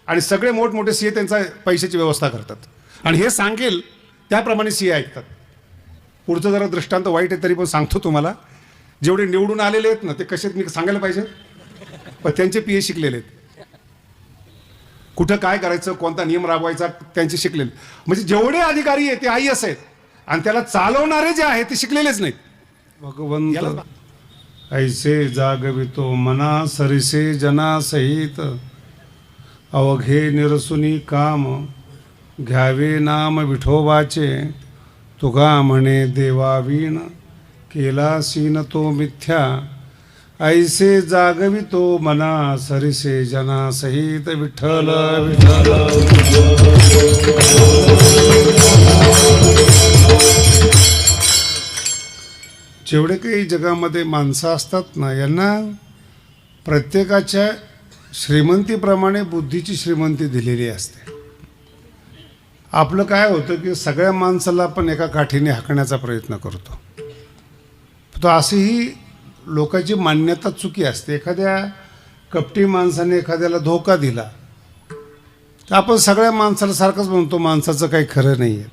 आणि सगळे मोठमोठे सीए त्यांचा पैशाची व्यवस्था करतात आणि हे सांगेल त्याप्रमाणे सीए ऐकतात. पुढचं जरा दृष्टांत वाईट आहे तरी पण सांगतो तुम्हाला. जेवढे निवडून आलेले आहेत ना ते कसे आहेत मी सांगायला पाहिजे, पण त्यांचे पीए शिकलेले आहेत. कुठं काय करायचं, कोणता नियम राबवायचा त्यांचे शिकलेले. म्हणजे जेवढे अधिकारी आहेत ते IAS आहेत आणि त्याला चालवणारे जे आहेत ते शिकलेलेच नाहीत. भगवंत ऐसे जागवितो मना सरिसे जना सहित अवघे निरसुनी काम घ्यावे नाम विठोबाचे तुगा म्हणे देवावीण केला सीन तो मिथ्या ऐसे जागवितो मना सरिसे जना सहित विठ्ठल विठ्ठल. जेवढे काही जगामध्ये माणसं असतात ना यांना प्रत्येकाच्या श्रीमंतीप्रमाणे बुद्धीची श्रीमंती दिलेली असते. आपलं काय होतं की सगळ्या माणसाला आपण एका काठीने हाकण्याचा प्रयत्न करतो. तो अशीही लोकांची मान्यता चुकी असते. एखाद्या कपटी माणसाने एखाद्याला धोका दिला तर आपण सगळ्या माणसाला सारखंच म्हणतो माणसाचं काही खरं नाही आहे.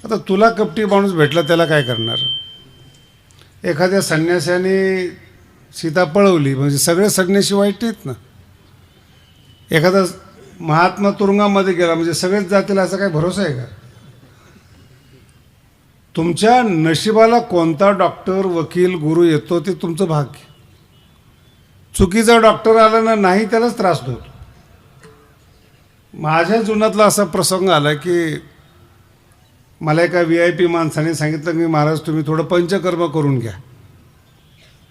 आता तुला कपटी माणूस भेटला त्याला काय करणार. एखाद्या संन्यासाने सीता पळवली म्हणजे सगळे संन्यासी वाईट नाहीत ना. एखादा महात्मा तुरुंगामध्ये गेला म्हणजे सगळेच जातील असा काही भरोसा आहे का. तुमच्या नशिबाला कोणता डॉक्टर वकील गुरु येतो ते तुमचं भाग्य. चुकीचा डॉक्टर आला ना नाही त्यालाच त्रास होतो. माझ्या जीवनातला असा प्रसंग आला की मला एका VIP माणसाने सांगितलं की महाराज तुम्ही थोडं पंचकर्म करून घ्या.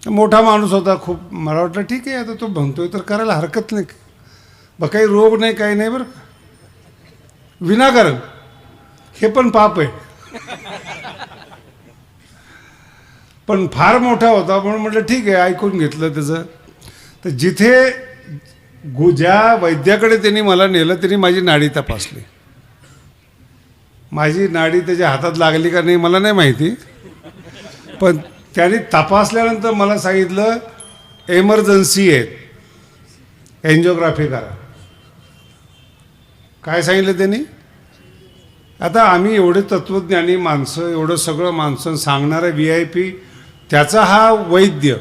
मोठा माणूस होता खूप. मला वाटलं ठीक आहे आता तो म्हणतोय तर करायला हरकत नाही. बघ काही रोग नाही काही नाही बरं का. विनाकारण हे पण पाप आहे. पण फार मोठा होता म्हणून म्हटलं ठीक आहे ऐकून घेतलं त्याचं. तर जिथे ज्या वैद्याकडे त्यांनी मला नेलं त्यांनी माझी नाडी तपासली. माझी नाडी त्याच्या हातात लागली का नाही मला नाही माहिती, पण त्यांनी तपासल्यानंतर मला सांगितलं एमर्जन्सी आहे एन्जिओग्राफी करा. काय सांगितलं त्यांनी. आता आम्ही एवढे तत्त्वज्ञानी माणसं एवढं सगळं माणसं सांगणारे VIP त्याचा हा वैद्य.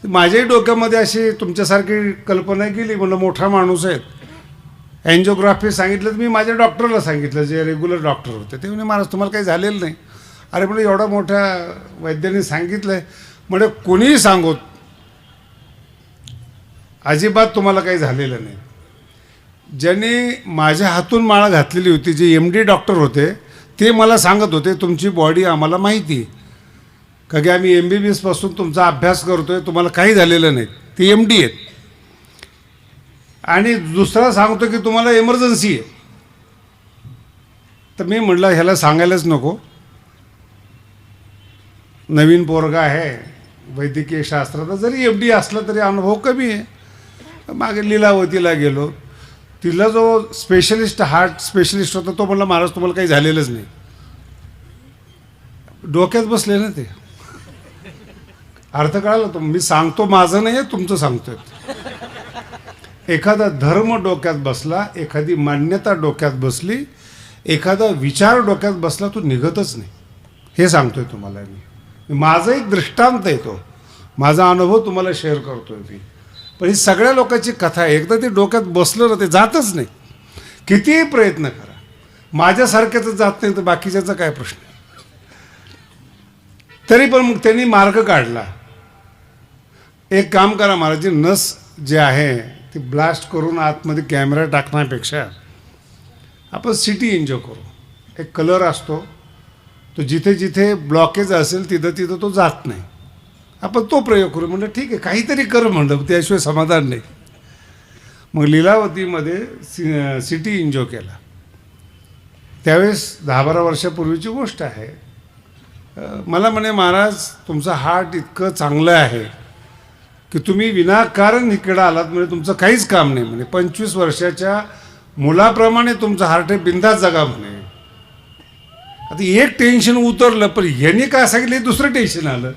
माझ्याही डोक्यामध्ये अशी तुमच्यासारखी कल्पना केली. म्हणलं मोठा माणूस आहे एन्जिओग्राफी सांगितलं तर मी माझ्या डॉक्टरला सांगितलं जे रेग्युलर डॉक्टर होते. ते म्हणे महाराज तुम्हाला काही झालेलं नाही. अरे म्हणजे एवढा मोठ्या वैद्याने सांगितलं आहे म्हणजे कोणीही सांगोत अजिबात तुम्हाला काही झालेलं नाही. ज्यांनी माझ्या हातून माळा घातलेली होती जे MD डॉक्टर होते ते मला सांगत होते तुमची बॉडी आम्हाला माहिती आहे का की आम्ही MBBS पासून तुमचा अभ्यास करतोय तुम्हाला काही झालेलं नाही. ते MD आहेत. आणि दुसरा सांगतो की तुम्हाला एमर्जन्सी आहे. तर मी म्हटलं ह्याला सांगायलाच नको. नवीन पोरगा आहे वैद्यकीय शास्त्राचा जरी MD असला तरी अनुभव कमी आहे. मागे लीलावतीला गेलो. तिला जो स्पेशलिस्ट हार्ट स्पेशलिस्ट होता तो म्हणला महाराज तुम्हाला काही झालेलंच नाही. डोक्यात बसले ना ते. अर्थ कळाला तो. मी सांगतो माझं नाही आहे तुमचं सांगतोय. एखादा धर्म डोक्यात बसला एखादी मान्यता डोक्यात बसली एखादा विचार डोक्यात बसला तो निघतच नाही. हे सांगतोय तुम्हाला मी. माझं एक दृष्टांत आहे तो. माझा अनुभव तुम्हाला शेअर करतोय मी. पण ही सगळ्या लोकांची कथा आहे. एकदा ते डोक्यात बसलं ना ते जातच नाही. कितीही प्रयत्न करा माझ्यासारख्याचं जात नाही तर बाकीच्याचा काय प्रश्न. तरी पण मग त्यांनी मार्ग काढला. एक काम करा महाराज नस जे आहे ती ब्लास्ट करून आतमध्ये कॅमेरा टाकण्यापेक्षा आपण CT एन्जॉय करू. एक कलर असतो तो जिथे जिथे ब्लॉकेज असेल तिथं तिथं तो जात नाही. आपण तो प्रयोग करू. म्हणलं ठीक आहे काहीतरी कर म्हणलं त्याशिवाय समाधान नाही. मग लीलावतीमध्ये CT एन्जॉय केला. त्यावेळेस 10-12 वर्षापूर्वीची गोष्ट आहे. मला म्हणे महाराज तुमचं हार्ट इतकं चांगलं आहे की तुम्ही विनाकारण इकडं आलात म्हणजे तुमचं काहीच काम नाही म्हणे. 25 वर्षाच्या मुलाप्रमाणे तुमचं हार्ट आहे बिंदास जगा म्हणे. आता एक टेन्शन उतरलं पण यांनी काय सांगितलं दुसरं टेन्शन आलं.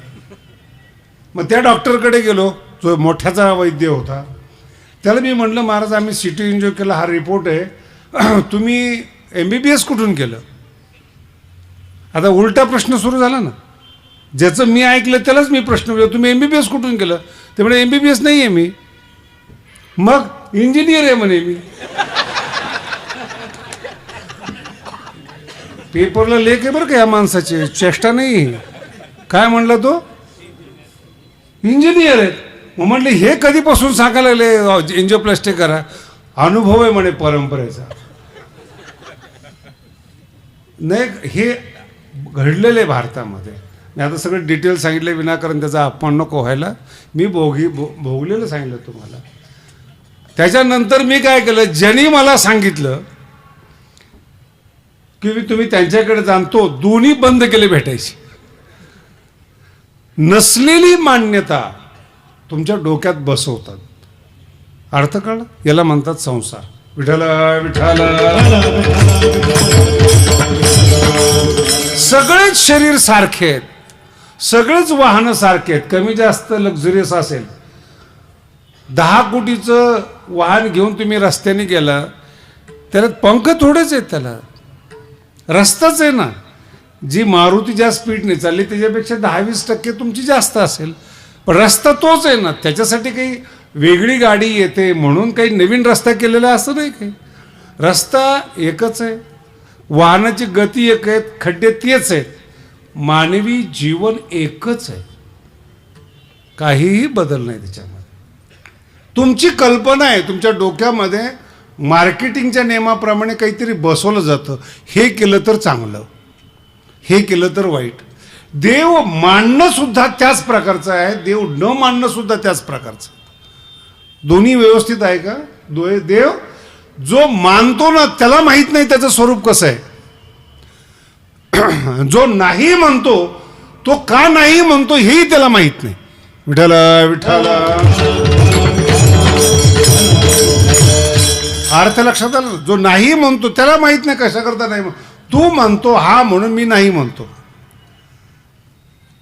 मग त्या डॉक्टरकडे गेलो जो मोठ्याचा वैद्य होता. त्याला मी म्हटलं, महाराज आम्ही सिटी एन्जॉय केला, हा रिपोर्ट आहे, तुम्ही MBBS कुठून केलं? आता उलटा प्रश्न सुरू झाला ना, ज्याचं मी ऐकलं त्यालाच मी प्रश्न विचारतो, तुम्ही MBBS कुठून केलं? ते म्हणे MBBS नाही आहे मी. मग इंजिनियर आहे म्हणे मी. पेपरला लेख आहे बरं का या माणसाचे, चेष्टा नाही. काय म्हणला तो? इंजिनियर आहे. मग म्हटलं हे कधीपासून सांगायला लागले एन्जिओप्लास्टी करा? अनुभव आहे म्हणे परंपरेचा. नाही, हे घडलेलं आहे भारतामध्ये. मी आता सगळं डिटेल सांगितलं विनाकारण त्याचा अपमान नको व्हायला. मी भोगलेलं सांगितलं तुम्हाला. त्याच्यानंतर मी काय केलं, ज्यांनी मला सांगितलं की तुम्ही त्यांच्याकडे जाणतो, दोन्ही बंद केले भेटायची. नसलेली मान्यता तुमच्या डोक्यात बसवतात. अर्थ कळला? याला म्हणतात संसार. विठ्ठल विठ्ठल. सगळेच शरीर सारखे आहेत, सगळेच वाहनं सारखे आहेत. कमी जास्त लक्झरियस असेल, 10 कोटीचं वाहन घेऊन तुम्ही रस्त्याने गेला, त्याला पंख थोडेच आहेत, त्याला रस्ताच आहे ना. जी मारुती ज्या स्पीडने चालली त्याच्यापेक्षा 10-20% तुमची जास्त असेल, पण रस्ता तोच आहे ना. त्याच्यासाठी काही वेगळी गाडी येते म्हणून काही नवीन रस्ता केलेला असं नाही. काही रस्ता एकच आहे, वाहनाची गती एक आहेत, खड्डे तेच आहेत. मानवी जीवन एकच आहे, काहीही बदल नाही त्याच्यामध्ये. तुमची कल्पना आहे, तुमच्या डोक्यामध्ये मार्केटिंगच्या नियमाप्रमाणे काहीतरी बसवलं जातं. हे केलं तर चांगलं, हे केलं तर वाईट. देव मानणं सुद्धा त्याच प्रकारचं आहे, देव न मानणं सुद्धा त्याच प्रकारचं. दोन्ही व्यवस्थित आहे का? देव जो मानतो ना त्याला माहित नाही त्याचं स्वरूप कसं आहे. जो नाही म्हणतो तो का नाही म्हणतो हेही त्याला माहित नाही. विठ्ठल विठ्ठल. अर्थ लक्षात आला? जो नाही म्हणतो त्याला माहित नाही कशा करता नाही. तू म्हणतो हा म्हणून मी नाही म्हणतो,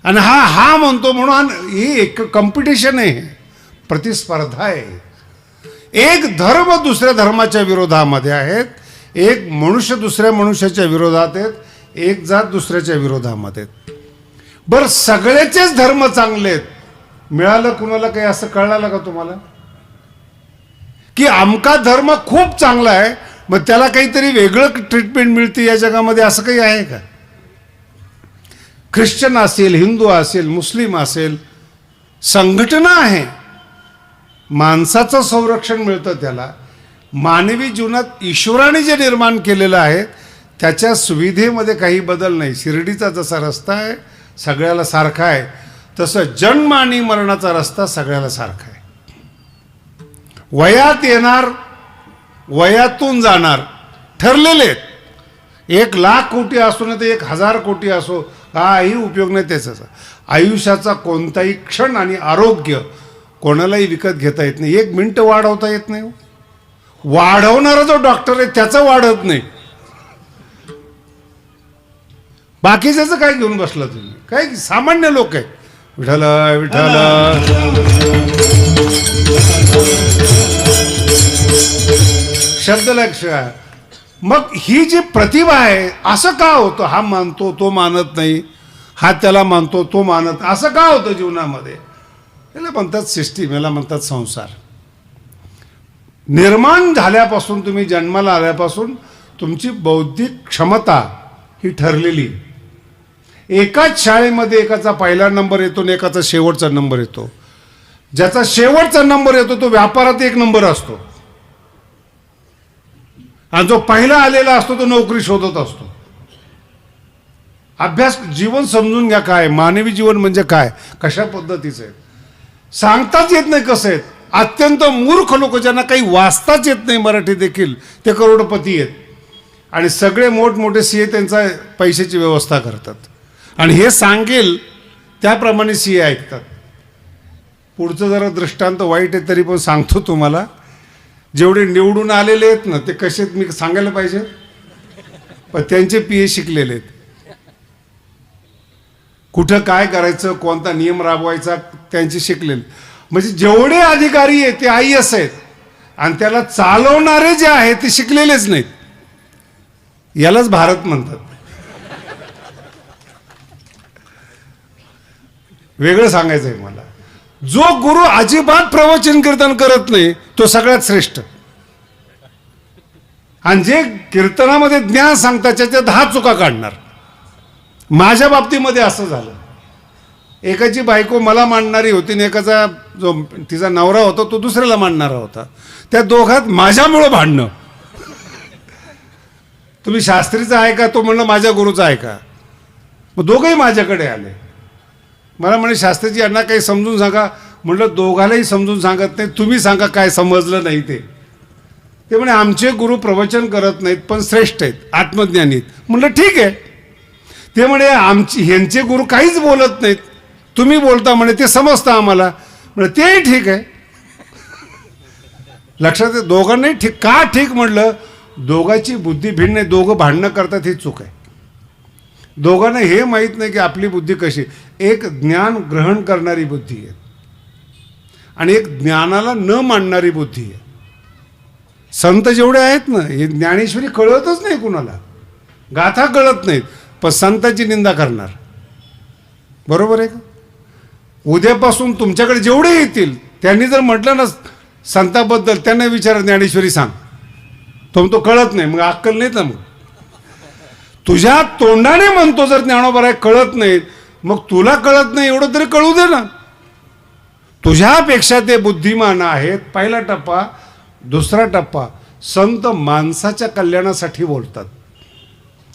आणि हा म्हणतो म्हणून ही एक कॉम्पिटिशन आहे, प्रतिस्पर्धा आहे. एक धर्म दुसऱ्या धर्माच्या विरोधामध्ये आहेत, एक मनुष्य दुसऱ्या मनुष्याच्या विरोधात आहेत, एक जात दुसऱ्याच्या विरोधामध्ये आहेत. बरं, सगळ्याचेच धर्म चांगले आहेत, मिळालं कुणाला काही असं कळलं का तुम्हाला की अमका धर्म खूप चांगला आहे मग त्याला काहीतरी वेगळं ट्रीटमेंट मिळते या जगामध्ये? असं काही आहे का? ख्रिश्चन असेल, हिंदू असेल, मुस्लिम असेल, संघटना आहे, माणसाचं संरक्षण मिळतं त्याला. मानवी जीवनात ईश्वराने जे निर्माण केलेलं आहे त्याच्या सुविधेमध्ये काही बदल नाही. शिर्डीचा जसा रस्ता आहे सगळ्याला सारखा आहे, तसं जन्म आणि मरणाचा रस्ता सगळ्याला सारखा आहे. वयात येणार, वयातून जाणार, ठरलेले आहेत. 1,00,000 कोटी असो ना तर 1,000 कोटी असो, काही उपयोग नाही त्याचा. आयुष्याचा कोणताही क्षण आणि आरोग्य कोणालाही विकत घेता येत नाही. 1 मिनिट वाढवता येत नाही. वाढवणारा जो डॉक्टर आहे त्याचं वाढत नाही. बाकीच्याचं काय घेऊन बसला तुम्ही? काय सामान्य लोक आहेत. विठ्ठल विठ्ठल. शब्द लक्ष. मग ही जी प्रतिभा आहे, असं का होतं? हा मानतो तो मानत नाही, हा त्याला मानतो तो मानत, असं का होतं जीवनामध्ये? याला म्हणतात सिस्टीम, याला म्हणतात संसार. निर्माण झाल्यापासून, तुम्ही जन्माला आल्यापासून तुमची बौद्धिक क्षमता ही ठरलेली. एकाच शाळेमध्ये एकाचा पहिला नंबर येतो आणि एकाचा शेवटचा नंबर येतो. ज्याचा शेवटचा नंबर येतो तो व्यापारात 1 नंबर असतो, आणि जो पहिला आलेला असतो तो नोकरी शोधत असतो. अभ्यास, जीवन समजून घ्या काय मानवी जीवन म्हणजे काय, कशा पद्धतीचं आहे सांगताच येत नाही कसं आहेत. अत्यंत मूर्ख लोक ज्यांना काही वाचताच येत नाही मराठी देखील, ते करोडपती आहेत. आणि सगळे मोठमोठे सीए त्यांचा पैशाची व्यवस्था करतात, आणि हे सांगेल त्याप्रमाणे सीए ऐकतात. पुढचं जरा दृष्टांत वाईट आहे तरी पण सांगतो तुम्हाला. जेवढे निवडून आलेले आहेत ना ते कसे आहेत मी सांगायला पाहिजे, पण त्यांचे PA शिकलेले आहेत. कुठं काय करायचं, कोणता नियम राबवायचा त्यांचे शिकलेले. म्हणजे जेवढे अधिकारी आहेत ते IAS आहेत, आणि त्याला चालवणारे जे आहेत ते शिकलेलेच नाहीत. यालाच भारत म्हणतात. वेगळं सांगायचं आहे मला. जो गुरु अजिबात प्रवचन कीर्तन करत नाही तो सगळ्यात श्रेष्ठ. आणि जे कीर्तनामध्ये ज्ञान सांगतात त्याच्या 10 चुका काढणार. माझ्या बाबतीमध्ये असं झालं. एकाची बायको मला मांडणारी होती आणि एकाचा जो तिचा नवरा होता तो दुसऱ्याला मांडणारा होता. त्या दोघात माझ्यामुळं भांडणं. तुम्ही शास्त्रीचं आहे का? तो म्हणलं माझ्या गुरुचं आहे का? मग दोघंही माझ्याकडे आले. मला म्हणे शास्त्रीजी यांना काही समजून सांगा. म्हटलं दोघालाही समजून सांगत नाही, तुम्ही सांगा काय समजलं नाही ते. ते म्हणे आमचे गुरु प्रवचन करत नाहीत पण श्रेष्ठ आहेत, आत्मज्ञानी आहेत. म्हटलं ठीक आहे. ते म्हणे ह्यांचे गुरु काहीच बोलत नाहीत, तुम्ही बोलता म्हणे ते समजतं आम्हाला. म्हणजे तेही ठीक आहे. लक्षात आहे. दोघांनाही ठीक. का ठीक म्हटलं? दोघांची बुद्धी भिन्न आहे. दोघं भांडणं करतात ही चूक आहे. दोघांना हे माहीत नाही की आपली बुद्धी कशी. एक ज्ञान ग्रहण करणारी बुद्धी आहे आणि एक ज्ञानाला न मानणारी बुद्धी आहे. संत जेवढे आहेत ना हे ज्ञानेश्वरी कळतच नाही कुणाला, गाथा कळत नाहीत, पण संतांची निंदा करणार. बरोबर आहे का? उद्यापासून तुमच्याकडे जेवढे येतील त्यांनी जर म्हटलं ना संताबद्दल, त्यांना विचारा ज्ञानेश्वरी सांग. तो कळत नाही, मग अक्कल नाहीत ना. मग तुझ्या तोंडाने म्हणतो जर ज्ञानोबा कळत नाहीत, मग तुला कळत नाही एवढं तरी कळू दे ना. तुझ्यापेक्षा ते बुद्धिमान आहेत. पहिला टप्पा. दुसरा टप्पा, संत माणसाच्या कल्याणासाठी बोलतात,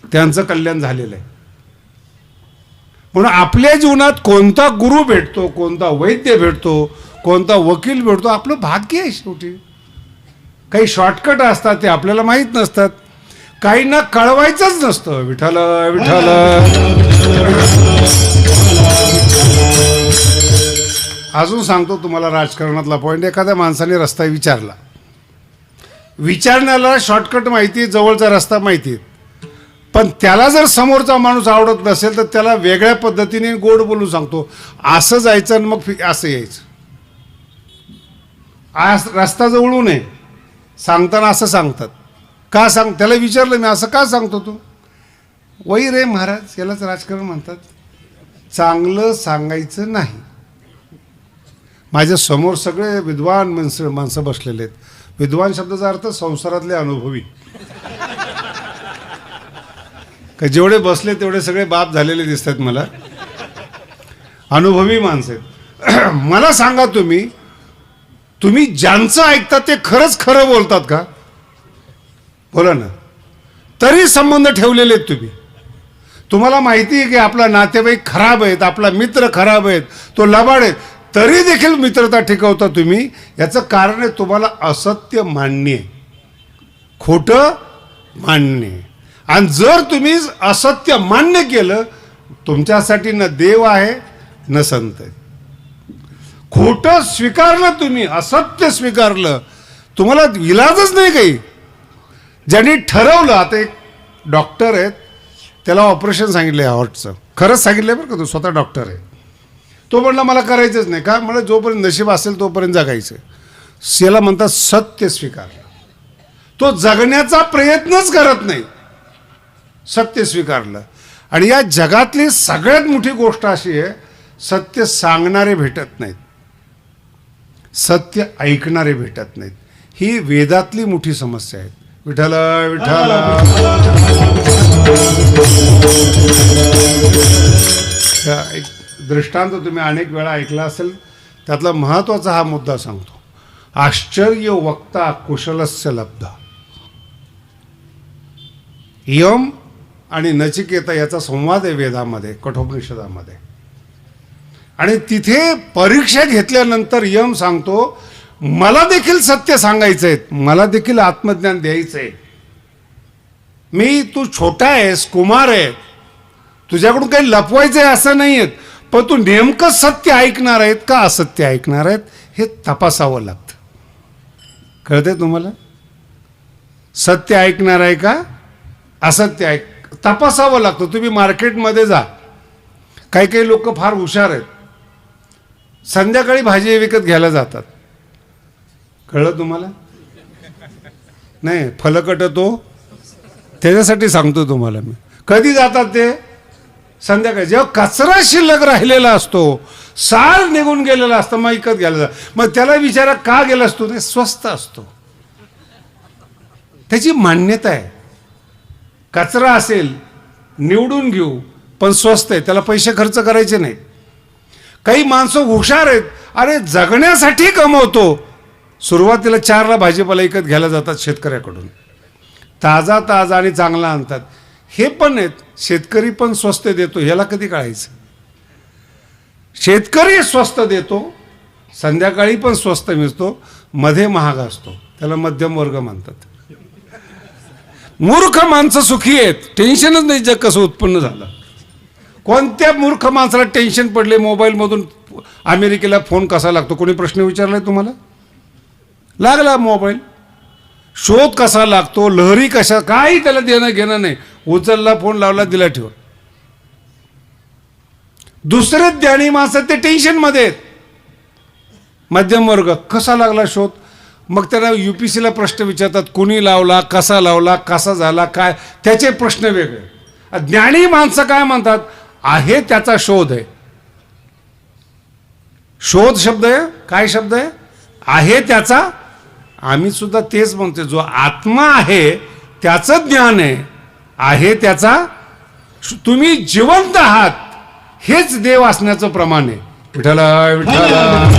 त्यांचं कल्याण झालेलं आहे. म्हणून आपल्या जीवनात कोणता गुरु भेटतो, कोणता वैद्य भेटतो, कोणता वकील भेटतो, आपलं भाग्य आहे शेवटी. काही शॉर्टकट असतात ते आपल्याला माहीत नसतात. काहींना कळवायचंच नसतं. विठ्ठल विठ्ठल. अजून सांगतो तुम्हाला राजकारणातला पॉईंट. एखाद्या माणसाने रस्ता विचारला, विचारण्याला शॉर्टकट माहिती, जवळचा रस्ता माहिती, पण त्याला जर समोरचा माणूस आवडत नसेल तर त्याला वेगळ्या पद्धतीने गोड बोलून सांगतो, असं जायचं आणि मग असं यायचं. आज रस्ता जवळू नये सांगताना असं सांगतात. का सांग? त्याला विचारलं मी, असं का सांगतो तू? वही रे महाराज, यालाच राजकारण म्हणतात. चांगलं सांगायचं नाही. माझ्या समोर सगळे विद्वान माणसं बसलेले आहेत. विद्वान शब्दाचा अर्थ संसारातले अनुभवी. का जेवढे बसले तेवढे सगळे बाप झालेले दिसतात मला. अनुभवी माणसं आहेत. मला सांगा तुम्ही ज्यांचं ऐकता ते खरंच खरं बोलतात का? बोला ना. तरी संबंध ठेवलेले आहेत तुम्ही. तुम्हाला माहिती आहे की आपला नातेवाईक खराब आहेत, आपला मित्र खराब आहेत, तो लबाड आहे, तरी देखील मित्रता टिकवता तुम्ही. याचं कारण आहे तुम्हाला असत्य मान्य आहे, खोटं मान्य आहे. आणि जर तुम्ही असत्य मान्य केलं, तुमच्यासाठी न देव आहे न संत आहे. खोटं स्वीकारलं तुम्ही, असत्य स्वीकारलं, तुम्हाला इलाजच नाही काही. ज्यांनी ठरवलं, आता एक डॉक्टर आहेत, त्याला ऑपरेशन सांगितलं आहे हार्टचं, खरंच सांगितलं बरं का, तो स्वतः डॉक्टर आहे. तो म्हणला मला करायचंच नाही. का? मला जोपर्यंत नशीब असेल तोपर्यंत जगायचं. याला म्हणतात सत्य स्वीकारलं. तो जगण्याचा प्रयत्नच करत नाही, सत्य स्वीकारलं. आणि या जगातली सगळ्यात मोठी गोष्ट अशी आहे, सत्य सांगणारे भेटत नाहीत, सत्य ऐकणारे भेटत नाहीत. ही वेदातली मोठी समस्या आहे. विठ्ठल विठ्ठल. एक दृष्टांत तुम्ही अनेक वेळा ऐकला असेल, त्यातला महत्त्वाचा हा मुद्दा सांगतो. आश्चर्य वक्ता कुशलस्य लब्ध. यम आणि नचिकेता याचा संवाद आहे वेदामध्ये, कठोपनिषदामध्ये. आणि तिथे परीक्षा घेतल्यानंतर यम सांगतो, मला देखील सत्य सांगायचं आहे, मला देखील आत्मज्ञान द्यायचं आहे. तू छोटा आहेस, कुमार आहे, तुझ्याकडून काही लपवायचं आहे असं नाही आहे, पण तू नेमकं सत्य ऐकणार आहेत का असत्य ऐकणार आहेत हे तपासावं लागतं. कळतंय तुम्हाला? सत्य ऐकणार आहे का असत्य तपासावं लागतं. तुम्ही मार्केटमध्ये जा, काही काही लोक फार हुशार आहेत, संध्याकाळी भाजी विकत घ्यायला जातात. कळलं तुम्हाला? नाही फलकट तो त्याच्यासाठी सांगतो तुम्हाला मी. कधी जातात ते? संध्याकाळी, जेव्हा कचरा शिल्लक राहिलेला असतो, सार निघून गेलेला असतं, मग विकत घ्यायला. मग त्याला विचारा का गेला असतो? ते स्वस्त असतो, त्याची मान्यता आहे. कचरा असेल निवडून घेऊ, पण स्वस्त आहे, त्याला पैसे खर्च करायचे नाही. काही माणसं हुशार आहेत, अरे जगण्यासाठी कमवतो. सुरुवातीला 4ला भाजीपाला विकत घ्यायला जातात शेतकऱ्याकडून, ताजा ताजा आणि चांगला आणतात. हे पण आहेत, शेतकरी पण स्वस्त देतो, ह्याला कधी कळायचं? शेतकरी स्वस्त देतो, संध्याकाळी पण स्वस्त मिळतो, मध्ये महाग असतो, त्याला मध्यम वर्ग म्हणतात. मूर्ख माणसं सुखी आहेत, टेन्शनच नाही जग कसं उत्पन्न झालं. कोणत्या मूर्ख माणसाला टेन्शन पडले मोबाईलमधून अमेरिकेला फोन कसा लागतो? कोणी प्रश्न विचारलाय तुम्हाला? लागला मोबाईल, शोध कसा लागतो, लहरी कशा, काही त्याला देणं घेणं नाही. उचलला फोन, लावला, दिला ठेवून. दुसरे ज्ञानी माणसं ते टेन्शनमध्ये आहेत. मध्यम वर्ग कसा लागला शोध, मग त्यांना UPSCला प्रश्न विचारतात, कुणी लावला, कसा झाला, काय, त्याचे प्रश्न वेगळे. ज्ञानी माणसं काय म्हणतात? आहे त्याचा शोध आहे. शोध शब्द आहे, काय शब्द आहे? आहे त्याचा. आम्ही सुद्धा तेच म्हणतो, जो आत्मा आहे त्याचं ज्ञान आहे त्याचा. तुम्ही जिवंत आहात हेच देव असण्याचं प्रमाण आहे. विठ्ठला विठ्ठला.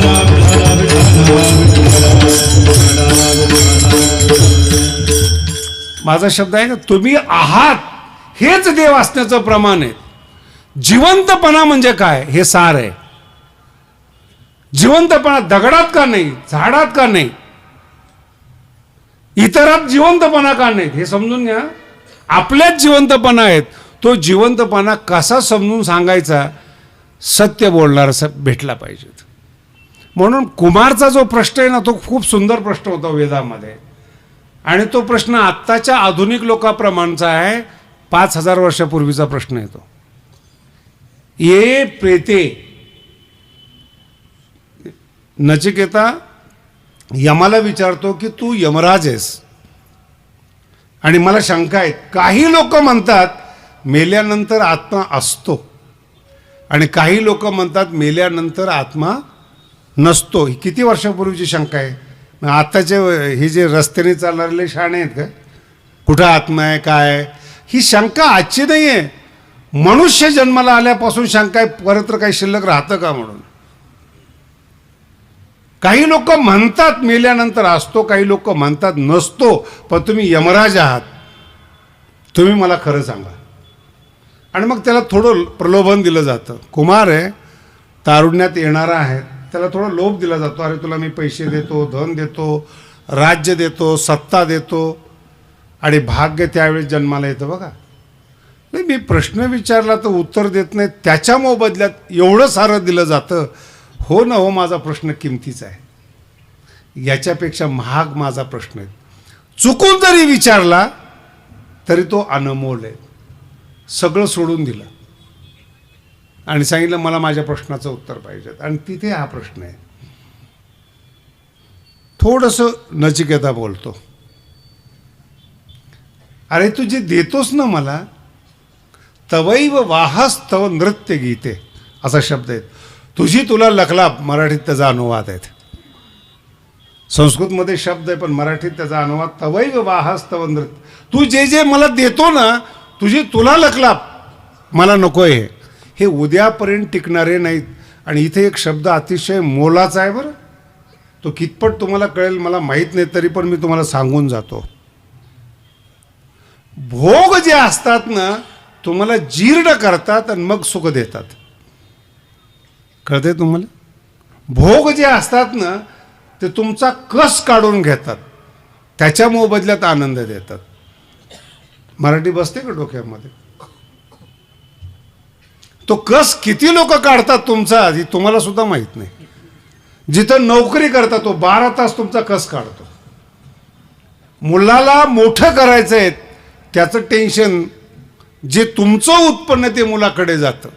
माझा शब्द आहे ना, तुम्ही आहात हेच देव असण्याचं प्रमाण आहे. जिवंतपणा म्हणजे काय हे सार आहे. जिवंतपणा दगडात का नाही, झाडात का नाही, इतरात जिवंतपणा का नाही, हे समजून घ्या. आपल्यात जिवंतपणा आहेत. तो जिवंतपणा कसा समजून सांगायचा? सत्य बोलणार भेटला पाहिजे. म्हणून कुमारचा जो प्रश्न आहे ना, तो खूप सुंदर प्रश्न होता वेदामध्ये. आणि तो प्रश्न आत्ताच्या आधुनिक लोकांप्रमाणचा आहे, 5000 वर्षापूर्वीचा प्रश्न आहे तो. ये प्रेते, नचिकेता यमाला विचारतो की तू यमराज आहेस आणि मला शंका आहे. काही लोक म्हणतात मेल्यानंतर आत्मा असतो आणि काही लोक म्हणतात मेल्यानंतर आत्मा नसतो. ही किती वर्षापूर्वीची शंका आहे? आताचे हे जे रस्त्याने चालणारे शाणे आहेत का, कुठं आत्मा आहे काय? ही शंका आजची नाही आहे. मनुष्य जन्माला आल्यापासून शंका आहे, परत तर काही शिल्लक राहतं का म्हणून. काही लोक म्हणतात मेल्यानंतर असतो, काही लोक म्हणतात नसतो. पण तुम्ही यमराज आहात, तुम्ही मला खरं सांगा. आणि मग त्याला थोडं प्रलोभन दिलं जातं. कुमार आहे, तारुण्यात येणारा आहे, त्याला थोडा लोभ दिला जातो. अरे तुला मी पैसे देतो, धन देतो, राज्य देतो, सत्ता देतो. आणि भाग्य त्यावेळेस जन्माला येतं बघा. नाही, मी प्रश्न विचारला तर उत्तर देत नाही, त्याच्या मोबदल्यात एवढं सारं दिलं जातं. हो ना, हो, माझा प्रश्न किमतीचा आहे, याच्यापेक्षा महाग माझा प्रश्न आहे. चुकून जरी विचारला तरी तो अनमोल आहे. सगळं सोडून दिलं आणि सांगितलं मला माझ्या प्रश्नाचं उत्तर पाहिजे. आणि तिथे हा प्रश्न आहे. थोडंसं नचिकेता बोलतो, अरे तू जे देतोस ना मला, तवैव वाहस्तव नृत्य गीते, असा शब्द आहे. तुझी तुला लखलाप, मराठीत त्याचा अनुवाद आहे. संस्कृतमध्ये शब्द आहे पण मराठीत त्याचा अनुवाद तवैव वाहस्तव नृत्य. तू जे जे मला देतो ना, तुझी तुला लखलाप, मला नको आहे. हे उद्यापर्यंत टिकणारे नाहीत. आणि इथे एक शब्द अतिशय मोलाचा आहे बरं. तो कितपत तुम्हाला कळेल मला माहीत नाही, तरी पण मी तुम्हाला सांगून जातो. भोग जे असतात ना, तुम्हाला जीर्ण करतात आणि मग सुख देतात. कळते तुम्हाला? भोग जे असतात ना, ते तुमचा कस काढून घेतात, त्याच्या मोबदल्यात आनंद देतात. मराठी बसते का डोक्यामध्ये? तो कस किती लोक काढतात तुमचा, हे तुम्हाला सुद्धा माहित नाही. जिथं नोकरी करता तो 12 तास तुमचा कस काढतो. मुलाला मोठं करायचं आहे, त्याचं टेन्शन, जे तुमचं उत्पन्न ते मुलाकडे जातं.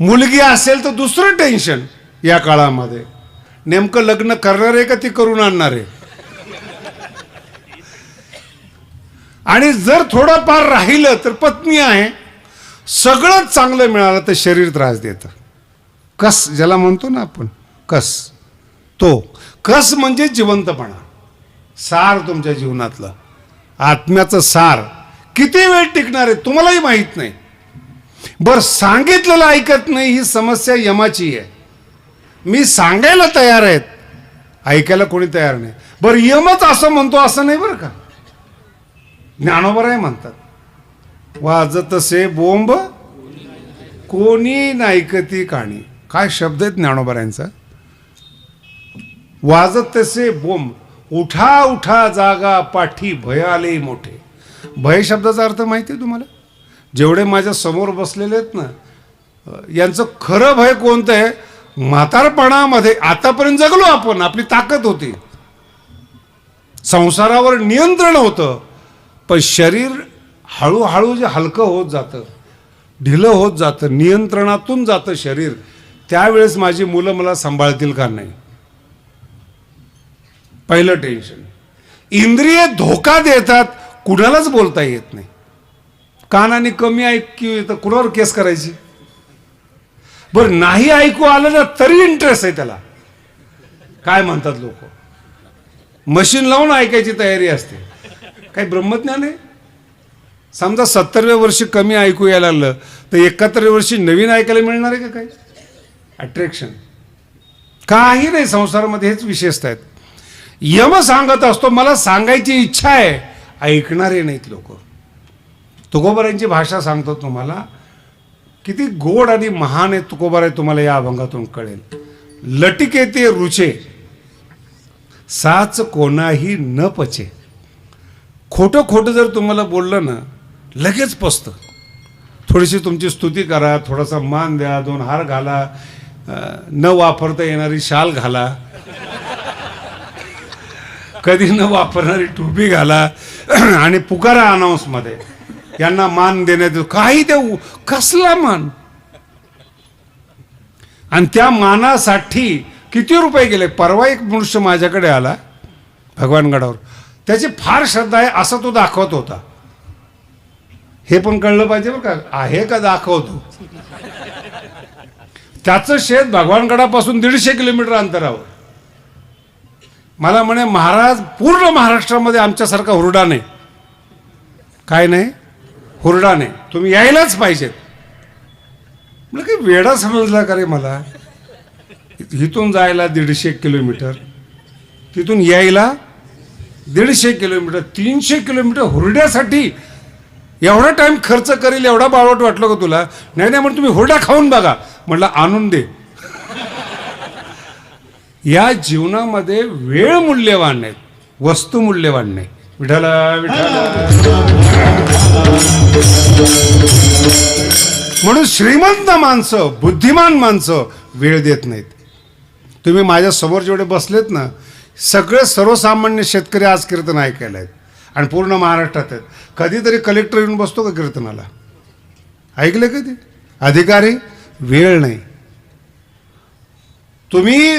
मुलगी असेल तर दुसरं टेन्शन. या काळामध्ये नेमकं लग्न करणार आहे का ती करून आणणार आहे? आणि जर थोडंफार राहिलं तर पत्नी आहे, सगळंच चांगलं मिळालं तर शरीर त्रास देतं. कस ज्याला म्हणतो ना आपण, कस, तो कस म्हणजे जिवंतपणा, सार तुमच्या जीवनातलं आत्म्याचं सार किती वेळ टिकणार आहे तुम्हालाही माहीत नाही. बरं, सांगितलेलं ऐकत नाही ही समस्या यमाची आहे. मी सांगायला तयार आहेत, ऐकायला कोणी तयार नाही. बरं, यमच असं म्हणतो असं नाही बरं का. ज्ञानोबराय म्हणतात, वाजतसे बोंब कोणी नायकती काणी. काय शब्द आहेत ज्ञानोबरायांचा. वाजतसे बोंब, उठा उठा जागा पाठी भयाले मोठे. भय शब्दाचा अर्थ माहिती आहे तुम्हाला. जेवढे माझ्या समोर बसलेले आहेत ना, यांचं खरं भय कोणतं आहे. म्हातारपणामध्ये आतापर्यंत जगलो आपण, आपली ताकद होती, संसारावर नियंत्रण होतं, पण शरीर हळूहळू जे हलकं होत जातं, ढिलं होत जातं, नियंत्रणातून जातं शरीर. त्यावेळेस माझी मुलं मला सांभाळतील का नाही, पहिलं टेन्शन. इंद्रिय धोका देतात, कुणालाच बोलता येत नाही. कानाने कमी ऐकू येतं, कुणावर केस करायची. बरं, नाही ऐकू आलं ना तरी इंटरेस्ट आहे त्याला. काय म्हणतात लोक, मशीन लावून ऐकायची तयारी असते. काही ब्रह्मज्ञान आहे. समजा 70व्या वर्षी कमी ऐकू यायला लागलं तर 71व्या वर्षी नवीन ऐकायला मिळणार आहे का? काही अट्रॅक्शन काही नाही संसारामध्ये. हेच विशेषत आहेत. यम सांगत असतो, मला सांगायची इच्छा आहे, ऐकणारे नाहीत लोक. तुकोबारायांची भाषा सांगतो तुम्हाला, किती गोड आणि महान आहे तुकोबाराय, तुम्हाला या अभंगातून कळेल. लटिके ते रुचे साच कोणाही न पचे. खोटं खोटं जर तुम्हाला बोललं ना, लगेच पचतं. थोडीशी तुमची स्तुती करा, थोडासा मान द्या, 2 हार घाला, न वापरता येणारी शाल घाला, कधी न वापरणारी टोपी घाला आणि पुकारा अनाउन्समध्ये यांना मान देण्यात येतो. काही देऊ, कसला मान. आणि त्या मानासाठी किती रुपये गेले. परवा एक मनुष्य माझ्याकडे आला भगवानगडावर, त्याची फार श्रद्धा आहे असं तो दाखवत होता. हे पण कळलं पाहिजे बरं का, आहे का दाखवतो. त्याचं शेत भगवानगडापासून 150 किलोमीटर अंतरावर. मला म्हणे, महाराज पूर्ण महाराष्ट्रामध्ये आमच्यासारखा हुरडा नाही. काय नाही, हुरडा नाही, तुम्ही यायलाच पाहिजेत. म्हणजे काही वेडा समजला का रे मला. इथून जायला 150 किलोमीटर, तिथून यायला 150 किलोमीटर, 300 किलोमीटर हुरड्यासाठी एवढा टाइम खर्च करेल, एवढा बावट वाटलं का तुला. नाही नाही, म्हणून तुम्ही हुरडा खाऊन बघा. म्हटलं आणून दे. या जीवनामध्ये वेळ मूल्यवान नाही, वस्तू मूल्यवान नाही. विठाला विठाला. म्हणून श्रीमंत माणसं, बुद्धिमान माणसं वेळ देत नाहीत. तुम्ही माझ्या समोर जेवढे बसलेत ना, सगळे सर्वसामान्य शेतकरी आज कीर्तन ऐकायला आहेत आणि पूर्ण महाराष्ट्रात आहेत. कधीतरी कलेक्टर येऊन बसतो का कीर्तनाला, ऐकलं कधी? अधिकारी वेळ नाही. तुम्ही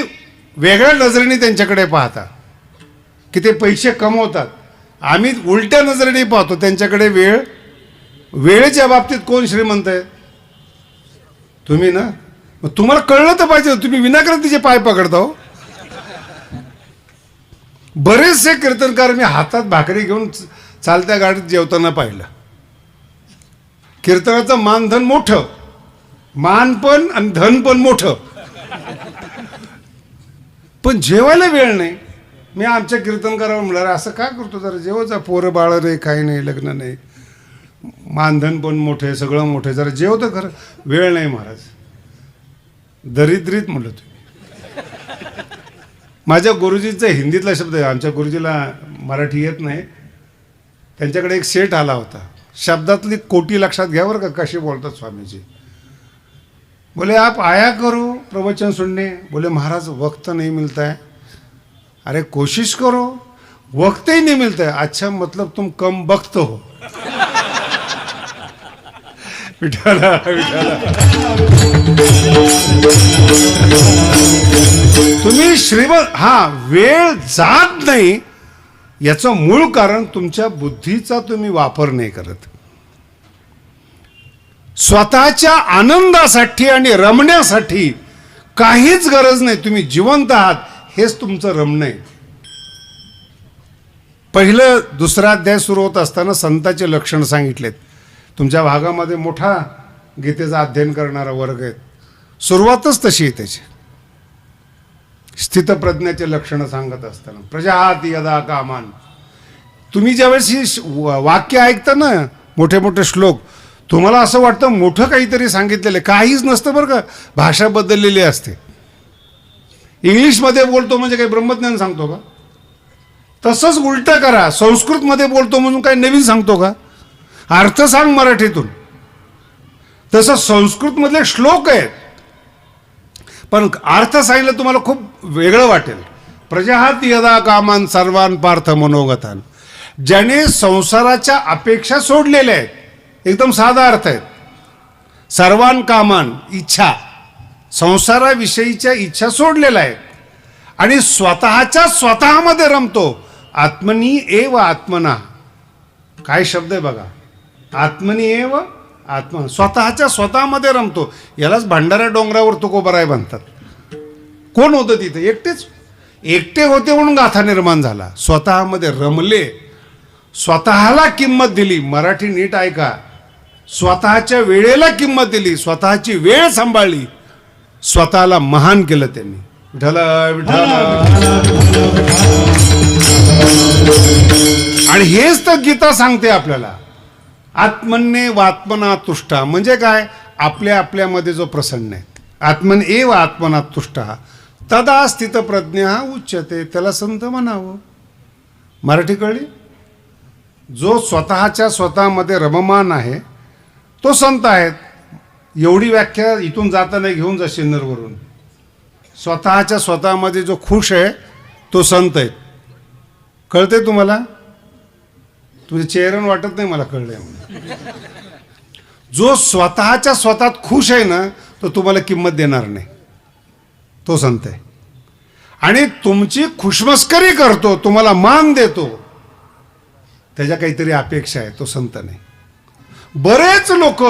वेगळ्या नजरेने त्यांच्याकडे पाहता की ते पैसे कमवतात. आम्ही उलट्या नजरेने पाहतो त्यांच्याकडे. वेळेच्या बाबतीत कोण श्रीमंत आहे? तुम्ही ना. मग तुम्हाला कळलं तर पाहिजे, तुम्ही विनाकारण पाय पकडता हो. बरेचसे कीर्तनकार मी हातात भाकरी घेऊन चालत्या गाडीत जेवताना पाहिलं. कीर्तनाचं मानधन मोठं, मान पण आणि धन पण मोठं, पण जेवायला वेळ नाही. मी आमच्या कीर्तनकारावर म्हणाले, असं का करतो, जरा जेवचा, पोरं बाळ रे, काही नाही, लग्न नाही, मानधन पण मोठे, सगळं मोठे, जरा जेवतं खरं. वेळ नाही महाराज. दरिद्रीत म्हणलं तुम्ही. माझ्या गुरुजीचा हिंदीतला शब्द आहे, आमच्या गुरुजीला मराठी येत नाही. त्यांच्याकडे एक सेठ आला होता. शब्दातली कोटी लक्षात घ्या बरं का, कशी बोलतात स्वामीजी. बोले आप आया करो प्रवचन सुनने. बोले महाराज वक्त नहीं मिलता है. अरे कोशिश करो, वक्त ही नहीं मिलता है. अच्छा, मतलब तुम कम वक्त हो. विठाला विठाला. तुम्ही श्रीमंत, हा वेळ जात नाही याचं मूळ कारण तुमच्या बुद्धीचा तुम्ही वापर नाही करत. स्वतःच्या आनंदासाठी आणि रमण्यासाठी काहीच गरज नाही. तुम्ही जिवंत आहात हेच तुमचं रमणं आहे. पहिलं दुसरा अध्याय सुरू होत असताना संताचे लक्षण सांगितलेत. तुमच्या भागामध्ये मोठा गीतेचा अध्ययन करणारा वर्ग आहे. सुरुवातच तशी आहे त्याची. स्थितप्रज्ञाचे लक्षणं सांगत असताना प्रजाहाती यदा कामान. तुम्ही ज्यावेळेस ही वाक्य ऐकता ना, मोठे मोठे श्लोक, तुम्हाला असं वाटतं मोठं काहीतरी सांगितलेलं आहे. काहीच नसतं बरं का. भाषा बदललेली असते. इंग्लिशमध्ये बोलतो म्हणजे काही ब्रह्मज्ञान सांगतो का? तसंच उलटं करा. संस्कृतमध्ये बोलतो म्हणून काही नवीन सांगतो का? अर्थ सांग मराठीतून. तसं संस्कृतमधले श्लोक आहेत, पण अर्थ सांगितलं तुम्हाला खूप वेगळं वाटेल. प्रजाहाती यदा कामान सर्वान पार्थ मनोगतान. ज्याने संसाराच्या अपेक्षा सोडलेल्या आहेत, एकदम साधा अर्थ आहेत. सर्वान कामान, इच्छा, संसाराविषयीच्या इच्छा सोडलेल्या आहेत आणि स्वतःच्या स्वतःमध्ये रमतो. आत्मनी एव आत्मना. काय शब्द आहे बघा. आत्मनी एव आत्मा. स्वतःच्या स्वतःमध्ये रमतो. यालाच भंडारा डोंगरावर तुकोबराय म्हणतात. कोण होतं तिथे? एकटेच. एकटे होते म्हणून गाथा निर्माण झाला. स्वतःमध्ये रमले, स्वतःला किंमत दिली. मराठी नीट ऐका. स्वतःच्या वेळेला किंमत दिली, स्वतःची वेळ सांभाळली, स्वतःला महान केलं त्यांनी. विठ्ठल विठ्ठल. आणि हेच तर गीता सांगते आपल्याला. आत्मन्ये वात्मना तुष्टा म्हणजे काय? आपल्या आपल्यामध्ये जो प्रसन्न आहे. आत्मन एव आत्मना तुष्टा तदा स्थित प्रज्ञा उच्यते. त्याला संत म्हणावं. मराठी कळली? जो स्वतःच्या स्वतःमध्ये रममान आहे तो संत आहेत. एवढी व्याख्या इथून जाताना घेऊन जा सिन्नरवरून. स्वतःच्या स्वतःमध्ये जो खुश आहे तो संत आहे. कळते तुम्हाला? तुझे चेहऱ्यानं वाटत नाही मला कळलंय म्हणून. जो स्वतःच्या स्वतःत खुश आहे ना तो तुम्हाला किंमत देणार नाही, तो संत आहे. आणि तुमची खुशमस्करी करतो, तुम्हाला मान देतो, त्याच्या काहीतरी अपेक्षा आहे, तो संत नाही. बरेच लोक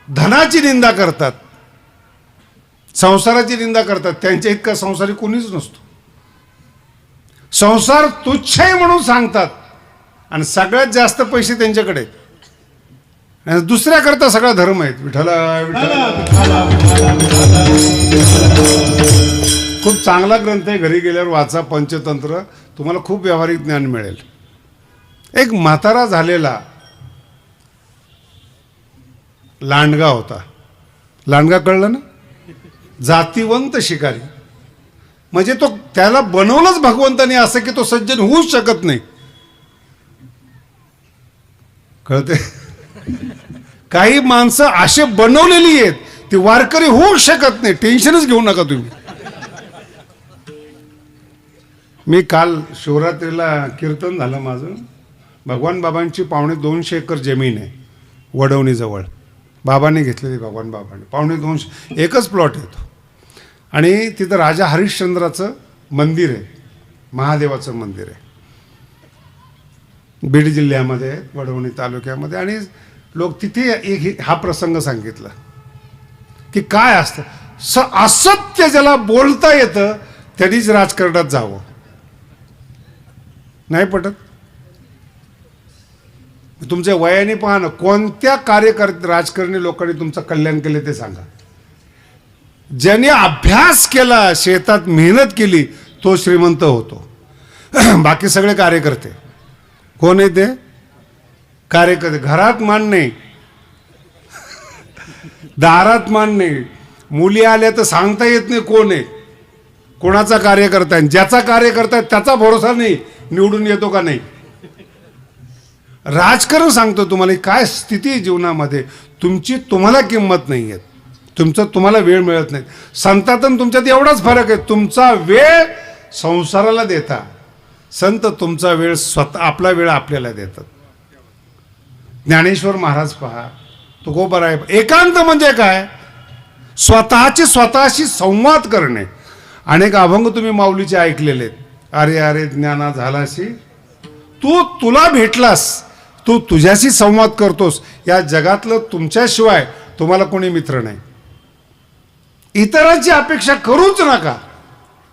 धनाची निंदा करतात, संसाराची निंदा करतात. त्यांच्या इतका संसारी कोणीच नसतो. संसार तुच्छ आहे म्हणून सांगतात आणि सगळ्यात जास्त पैसे त्यांच्याकडे आहेत. दुसऱ्याकरता सगळा धर्म आहेत. विठ्ठल खूप चांगला ग्रंथ आहे. घरी गेल्यावर वाचा पंचतंत्र. तुम्हाला खूप व्यावहारिक ज्ञान मिळेल. एक म्हातारा झालेला लांडगा होता. लांडगा कळलं ना? जातीवंत शिकारी. म्हणजे तो त्याला बनवलंच भगवंताने असं की तो सज्जन होऊच शकत नाही. कळते? काही माणसं असे बनवलेली आहेत ती वारकरी होऊ शकत नाही. टेन्शनच घेऊ नका तुम्ही. मी काल शिवरात्रीला कीर्तन झालं माझं. भगवान बाबांची 250 एकर जमीन आहे वडवणीजवळ. बाबांनी घेतलेली. भगवान बाबांनी 250 एकच प्लॉट येतो. आणि तिथं राजा हरिश्चंद्राचं मंदिर आहे, महादेवाचं मंदिर आहे. बीड जिल्ह्यामध्ये, वडवणी तालुक्यामध्ये. आणि लोक तिथे एक हा प्रसंग सांगितला की काय असतं, असत्य ज्याला बोलता येतं त्यांनीच राजकारणात जावं. नाही पटत? तुमच्या वयाने पहा ना, कोणत्या राजकारणी लोकांनी तुमचं कल्याण केले ते सांगा. ज्याने अभ्यास केला, शेतात मेहनत केली, तो श्रीमंत होतो. बाकी सगळे कार्यकर्ते. कोण आहे ते? कार्यकर्ते. घरात मान नाही, दारात मान नाही. मुली आल्या तर सांगता येत नाही कोण आहे, कोणाचा कार्यकर्ता आहे. ज्याचा कार्यकर्ता आहे त्याचा भरोसा नाही निवडून येतो का नाही. राजकारण सांगतो तुम्हाला काय स्थिती आहे जीवनामध्ये. तुम्हाला किंमत नाही आहे. तुम्हाला वेळ मिळत नाही. संतात तुमच्यात एवढाच फरक आहे, तुमचा वेळ संसाराला देता, संत तुमचा वेळ आपला वेळ आपल्याला देतात. ज्ञानेश्वर महाराज पहा, तुकोबा आहे. एकांत म्हणजे काय? स्वतःशी संवाद करणे. अनेक अभंग तुम्ही माऊलीचे ऐकलेले आहेत. अरे अरे ज्ञाना झालाशी, तू तुला भेटलास, तू तुझ्याशी संवाद करतोस, या जगातलं तुमच्याशिवाय तुम्हाला कोणी मित्र नाही. इतरांची अपेक्षा करूच नका.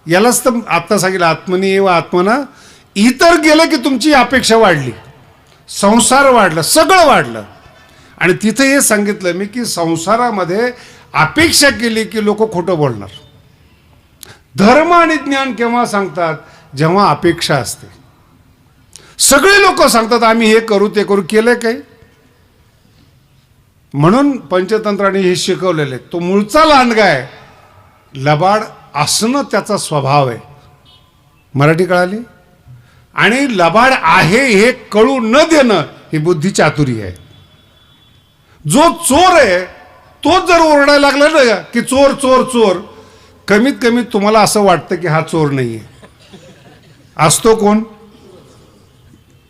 यालाच तर आत्ता सांगितलं, आत्मनी एव आत्मना. इतर गेलं की तुमची अपेक्षा वाढली, संसार वाढला, सगळं वाढलं. आणि तिथे हे सांगितलं मी की संसारामध्ये अपेक्षा केली की लोक खोटं बोलणार. धर्म आणि ज्ञान केव्हा सांगतात? जेव्हा अपेक्षा असते. सगळे लोक सांगतात आम्ही हे करू ते करू, केलंय काही? म्हणून पंचतंत्राने हे शिकवलेले. तो मूळचा लांडगा आहे, लबाड असणं त्याचा स्वभाव आहे. मराठी कळाली? आणि लबाड आहे हे कळू न देणं ही बुद्धी चातुरी आहे. जो चोर आहे तोच जर ओरडायला लागला ना की चोर चोर चोर, कमीत कमी तुम्हाला असं वाटतं की हा चोर नाहीये. असतो कोण?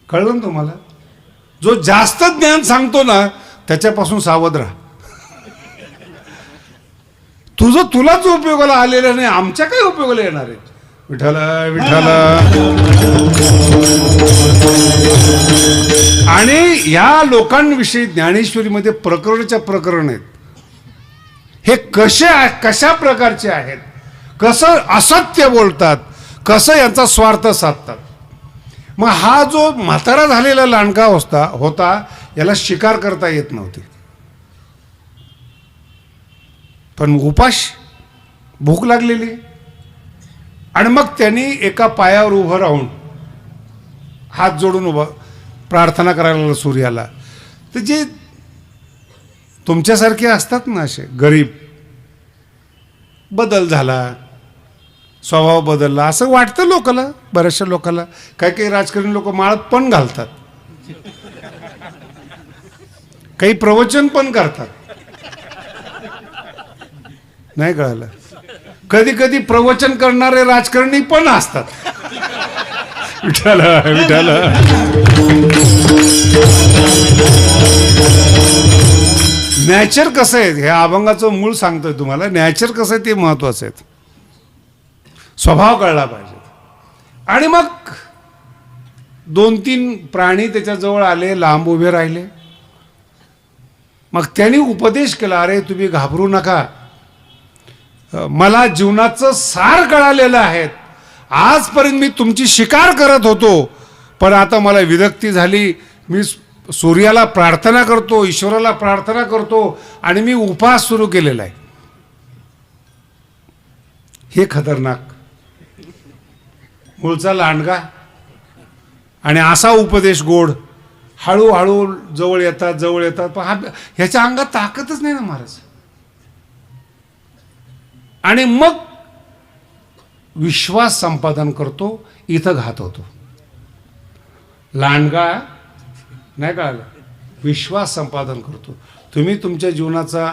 कळलं ना तुम्हाला? जो जास्त ज्ञान सांगतो ना त्याच्यापासून सावध राहा. तुलाच उपयोगाला आलेलं नाही, आमच्या काय उपयोगाला येणार आहे? विठाला विठाला. आणि या लोकांविषयी ज्ञानेश्वरीमध्ये प्रकरणच्या प्रकरण आहेत. हे कशा प्रकारचे आहेत, कसं असत्य बोलतात, कसं यांचा स्वार्थ साधतात. मग हा जो म्हातारा झालेला लांडगा होता याला शिकार करता येत नव्हती. पण उपाश, भूक लागलेली, आणि मग त्यांनी एका पायावर उभं राहून हात जोडून उभं प्रार्थना करायला लागला सूर्याला. तर जे तुमच्यासारखे असतात ना असे गरीब, बदल झाला, स्वभाव बदलला असं वाटतं लोकाला, बऱ्याचशा लोकांना. काही काही राजकारणी लोक माळात पण घालतात, काही प्रवचन पण करतात. नाही कळालं? कधी कधी प्रवचन करणारे राजकारणी पण असतात. विठाला विठाला. नॅचर कसं आहे, हे अभंगाचं मूळ सांगतोय तुम्हाला. नॅचर कसं आहे ते महत्वाचं आहे. स्वभाव कळला पाहिजे. आणि मग 2-3 प्राणी त्याच्याजवळ आले, लांब उभे राहिले. मग त्यांनी उपदेश केला, अरे तुम्ही घाबरू नका, मला जीवनाचं सार कळालेलं आहे. आजपर्यंत मी तुमची शिकार करत होतो, पण आता मला विरक्ती झाली. मी सूर्याला प्रार्थना करतो, ईश्वराला प्रार्थना करतो, आणि मी उपास सुरू केलेला आहे. हे खतरनाक. मूळचा लांडगा आणि असा उपदेश गोड. हळूहळू जवळ येतात. पण ह्याच्या अंगात ताकदच नाही ना महाराज. आणि मग विश्वास संपादन करतो, इथं घात होतो. लांडगा नाही कळालं, विश्वास संपादन करतो. तुम्ही तुमच्या जीवनाचा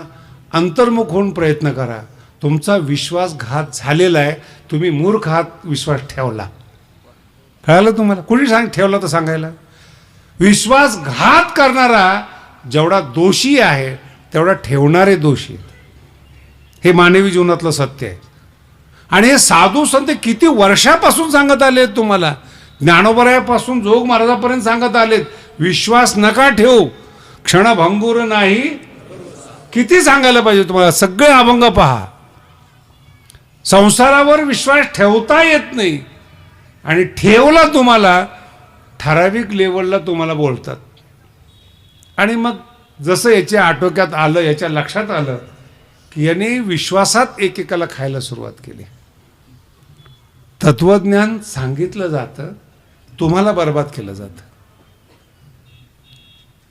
अंतर्मुख होऊन प्रयत्न करा. तुमचा विश्वासघात झालेला आहे, तुम्ही मूर्ख आहात, विश्वास ठेवला. कळालं तुम्हाला? कुणी ठेवला तर सांगायला. विश्वासघात करणारा जेवढा दोषी आहे तेवढा ठेवणारे दोषी आहेत. हे मानवी जीवनातलं सत्य आहे. आणि हे साधू संत किती वर्षापासून सांगत आलेत तुम्हाला. ज्ञानोबरायापासून जोग महाराजापर्यंत सांगत आलेत, विश्वास नका ठेवू, क्षणभंगुर नाही. किती सांगायला पाहिजे तुम्हाला. सगळे अभंग पहा. संसारावर विश्वास ठेवता येत नाही, आणि ठेवला तुम्हाला ठराविक लेवलला तुम्हाला बोलतात. आणि मग जसं याच्या आटोक्यात आलं, याच्या लक्षात आलं की याने विश्वासात एकेकाला खायला सुरुवात केली. तत्वज्ञान सांगितलं जातं, तुम्हाला बर्बाद केलं जातं.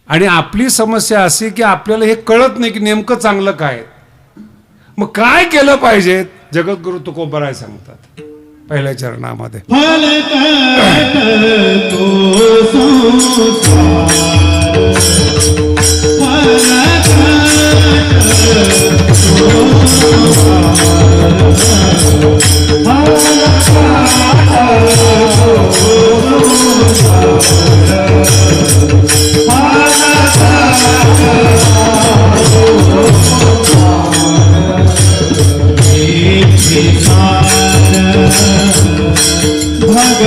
आणि आपली समस्या अशी की आपल्याला हे कळत नाही की नेमकं चांगलं काय. मग काय केलं पाहिजे? जगद्गुरु तुकोबराय सांगतात पहिल्या चरणामध्ये. भगवान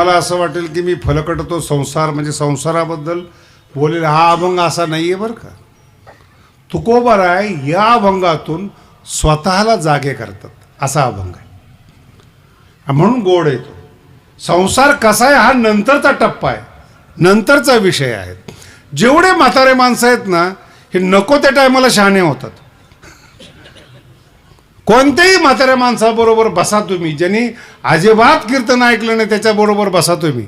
तुम्हाला असं वाटेल की मी फलकटतो संसार म्हणजे संसाराबद्दल बोलेल, हा अभंग असा नाही आहे बरं का. तुकोबाराय या अभंगातून स्वतःला जागे करतात असा अभंग आहे. म्हणून गोड येतो. संसार कसा आहे हा नंतरचा टप्पा आहे, नंतरचा विषय आहे. जेवढे म्हातारे माणसं आहेत ना, हे नको त्या टायमाला शहाणे होतात. कोणत्याही म्हाताऱ्या माणसाबरोबर बसा तुम्ही, ज्यांनी अजिबात कीर्तन ऐकलं नाही त्याच्याबरोबर बसा तुम्ही,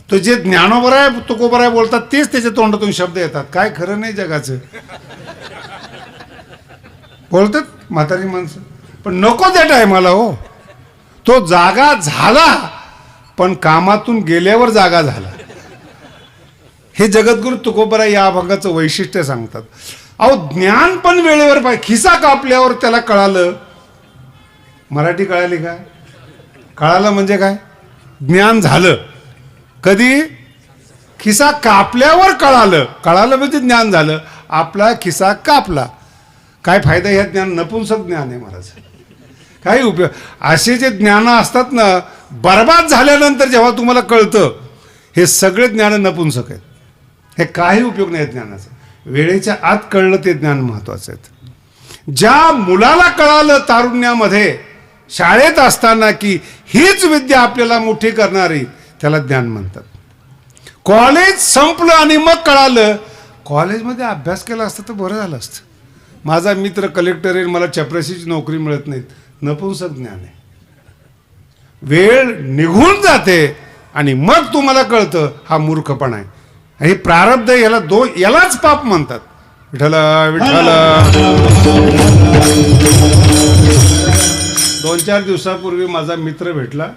तो जे ज्ञानोबराय तुकोबराय बोलतात तेच त्याच्या तोंडातून शब्द येतात. काय खरं नाही जगाचं. बोलतात म्हातारी माणसं, पण नको त्या टायमाला हो. तो जागा झाला, पण कामातून गेल्यावर जागा झाला. हे जगद्गुरु तुकोबराय या अभंगाचं वैशिष्ट्य सांगतात. अहो ज्ञान पण वेळेवर पाहिजे. खिसा कापल्यावर त्याला कळालं. मराठी कळाली का? कळालं म्हणजे काय? ज्ञान झालं. कधी? खिसा कापल्यावर कळालं. कळालं म्हणजे ज्ञान झालं. आपला खिसा कापला. काय फायदा? ह्या ज्ञान नपुंसक ज्ञान आहे महाराज. काही उपयोग. असे जे ज्ञान असतात ना, बर्बाद झाल्यानंतर जेव्हा तुम्हाला कळतं, हे सगळे ज्ञान नपुंसक आहेत. हे काही उपयोग नाही ज्ञानाचा. वेळेच्या आत कळलं ते ज्ञान महत्वाचं आहे. ज्या मुलाला कळालं तारुण्यामध्ये शाळेत असताना की हीच विद्या आपल्याला मोठी करणारी, त्याला ज्ञान म्हणतात. कॉलेज संपलं आणि मग कळालं. कॉलेजमध्ये अभ्यास केला असतं तर बरं झालं असतं. माझा मित्र कलेक्टर आहे, मला चपराशीची नोकरी मिळत नाही. नपुंसक ज्ञान आहे. वेळ निघून जाते आणि मग तुम्हाला कळतं, हा मूर्खपणा आहे. हे प्रारब्ध, यालाच पाप म्हणतात. विठ्ठल विठ्ठल. 2-4 दिवसापूर्वी माझा मित्र भेटला.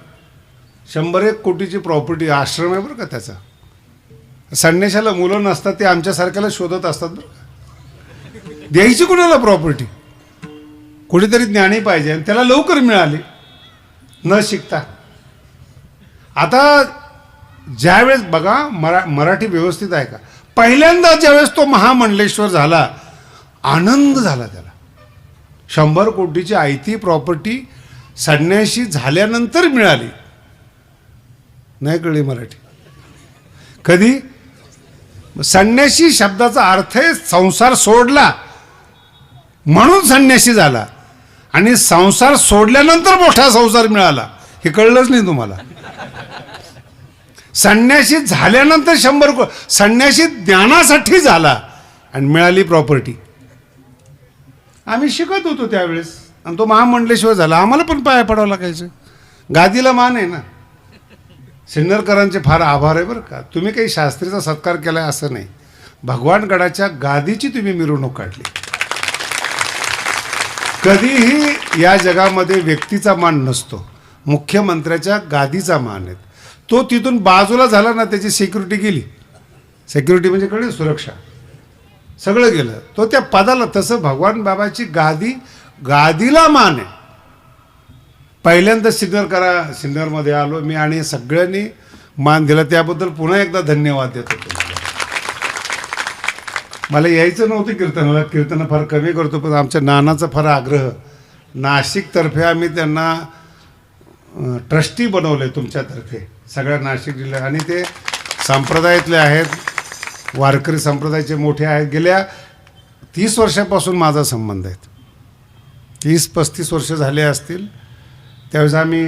100-1 कोटीची प्रॉपर्टी, आश्रम आहे बरं का त्याचा. संन्याशाला मुलं नसतात, ते आमच्यासारख्याला शोधत असतात बरं का. द्यायची कुणाला प्रॉपर्टी? कुठेतरी ज्ञानी पाहिजे, आणि त्याला लवकर मिळाली न शिकता. आता ज्यावेळेस बघा, मराठी व्यवस्थित आहे का? पहिल्यांदा ज्यावेळेस तो महामंडलेश्वर झाला, आनंद झाला त्याला. 100 कोटीची आयती प्रॉपर्टी संन्याशी झाल्यानंतर मिळाली. नाही कळली मराठी? कधी? संन्याशी शब्दाचा अर्थ आहे संसार सोडला म्हणून संन्यासी झाला, आणि संसार सोडल्यानंतर मोठा संसार मिळाला. हे कळलंच नाही तुम्हाला. संन्यासी झाल्यानंतर 100 कोटी, संन्यासी ज्ञानासाठी झाला आणि मिळाली प्रॉपर्टी. आम्ही शिकत होतो त्यावेळेस, आणि तो महामंडलेश्वर झाला. आम्हाला पण पाया पडावं लागायचं. गादीला मान आहे ना. सिन्नरकरांचे फार आभार आहे बरं का. तुम्ही काही शास्त्रीचा सत्कार केलाय असं नाही, भगवानगडाच्या गादीची तुम्ही मिरवणूक काढली. कधीही या जगामध्ये व्यक्तीचा मान नसतो, मुख्यमंत्र्याच्या गादीचा मान आहे. तो तिथून बाजूला झाला ना, त्याची सिक्युरिटी गेली. सिक्युरिटी म्हणजे कळलं, सुरक्षा, सगळं गेलं. तो त्या पदाला. तसं भगवान बाबाची गादीला मान आहे. पहिल्यांदा सिन्नरमध्ये आलो मी, आणि सगळ्यांनी मान दिला. त्याबद्दल पुन्हा एकदा धन्यवाद देतो तुम्हाला. मला यायचं नव्हतं कीर्तनाला, कीर्तन फार कमी करतो, पण आमच्या नानाचा फार आग्रह. नाशिकतर्फे आम्ही त्यांना ट्रस्टी बनवले तुमच्यातर्फे, सगळ्या नाशिक जिल्ह्यात. आणि ते संप्रदायातले आहेत, वारकरी संप्रदायाचे मोठे आहेत. गेल्या 30 वर्षापासून माझा संबंध आहे. 30-35 वर्ष झाले असतील. त्यावेळेस आम्ही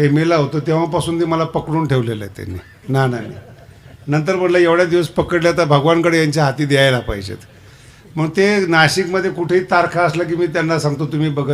MA होतो, तेव्हापासून ते मला पकडून ठेवलेलं आहे त्यांनी, नानाने. नंतर म्हटलं एवढ्या दिवस पकडल्या तर भगवानकडे यांच्या हाती द्यायला पाहिजेत. मग ते नाशिकमध्ये कुठेही तारखा असला की मी त्यांना सांगतो, तुम्ही बघत